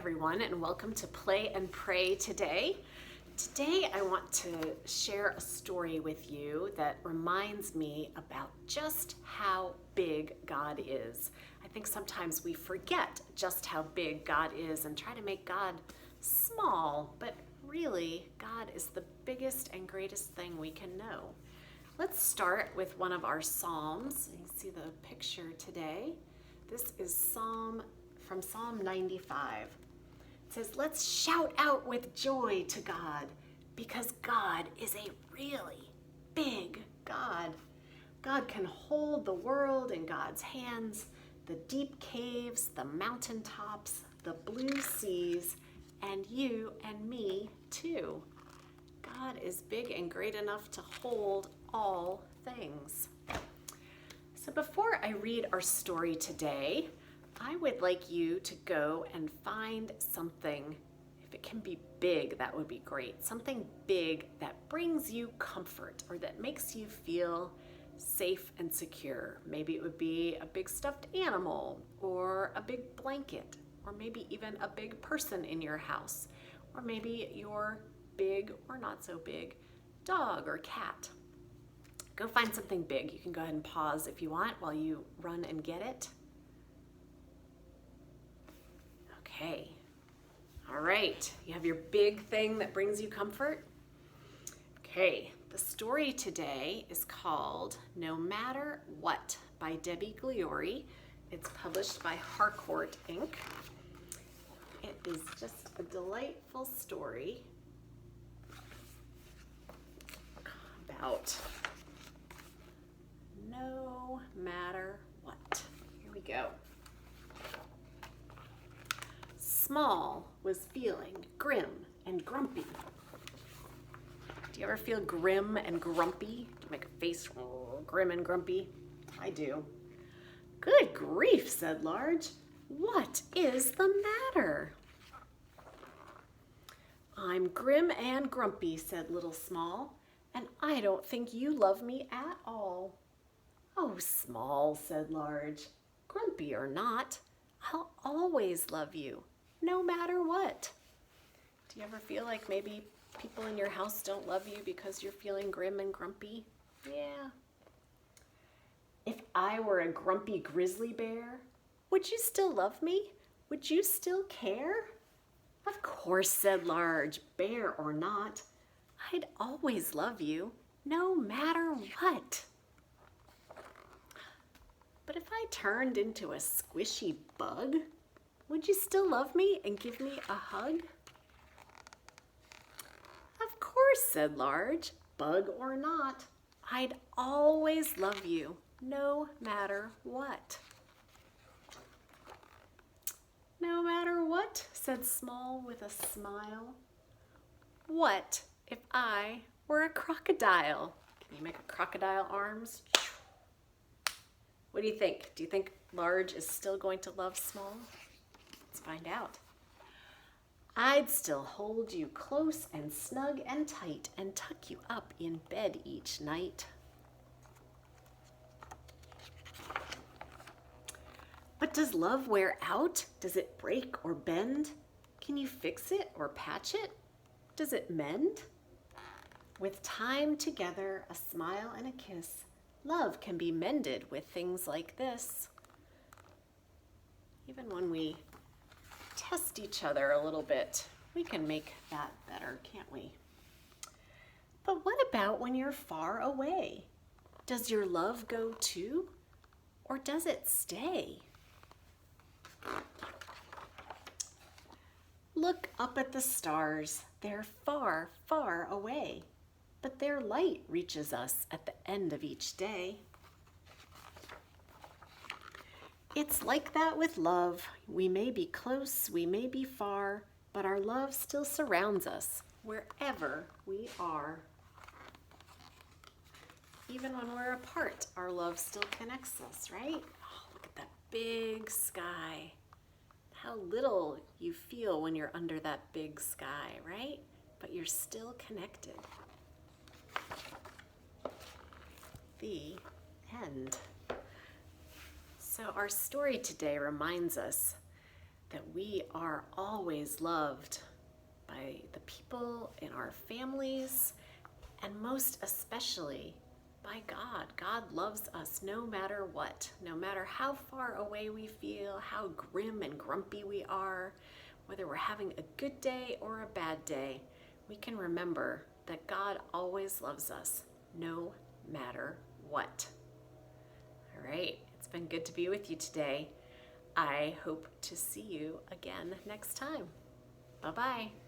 everyone, and welcome to Play and Pray today. Today I want to share a story with you that reminds me about just how big God is. I think sometimes we forget just how big God is and try to make God small, but really, God is the biggest and greatest thing we can know. Let's start with one of our Psalms. You see the picture today. This is from Psalm 95. It says, let's shout out with joy to God because God is a really big God. God can hold the world in God's hands, the deep caves, the mountaintops, the blue seas, and you and me too. God is big and great enough to hold all things. So before I read our story today, I would like you to go and find something. If it can be big, that would be great. Something big that brings you comfort or that makes you feel safe and secure. Maybe it would be a big stuffed animal or a big blanket or maybe even a big person in your house or maybe your big or not so big dog or cat. Go find something big. You can go ahead and pause if you want while you run and get it. Okay. All right. You have your big thing that brings you comfort. Okay. The story today is called No Matter What by Debbie Gliori. It's published by Harcourt, Inc. It is just a delightful story about no matter what. Here we go. Small was feeling grim and grumpy. Do you ever feel grim and grumpy? Do you make a face grim and grumpy? I do. Good grief, said Large. What is the matter? I'm grim and grumpy, said Little Small, and I don't think you love me at all. Oh, Small, said Large, grumpy or not, I'll always love you, no matter what. Do you ever feel like maybe people in your house don't love you because you're feeling grim and grumpy? Yeah. If I were a grumpy grizzly bear, would you still love me? Would you still care? Of course, said Large, bear or not, I'd always love you, no matter what. But if I turned into a squishy bug, would you still love me and give me a hug? Of course, said Large, bug or not, I'd always love you, no matter what. No matter what, said Small with a smile. What if I were a crocodile? Can you make a crocodile arms? What do you think? Do you think Large is still going to love Small? Let's find out. I'd still hold you close and snug and tight and tuck you up in bed each night. But does love wear out? Does it break or bend? Can you fix it or patch it? Does it mend? With time together, a smile and a kiss, love can be mended with things like this. Even when we test each other a little bit, we can make that better, can't we? But what about when you're far away? Does your love go too? Or does it stay? Look up at the stars. They're far, far away, but their light reaches us at the end of each day. It's like that with love. We may be close, we may be far, but our love still surrounds us wherever we are. Even when we're apart, our love still connects us, right? Oh, look at that big sky. How little you feel when you're under that big sky, right? But you're still connected. The end. So our story today reminds us that we are always loved by the people in our families, and most especially by God. God loves us no matter what, no matter how far away we feel, how grim and grumpy we are, whether we're having a good day or a bad day, we can remember that God always loves us no matter what. All right, it's been good to be with you today. I hope to see you again next time. Bye-bye.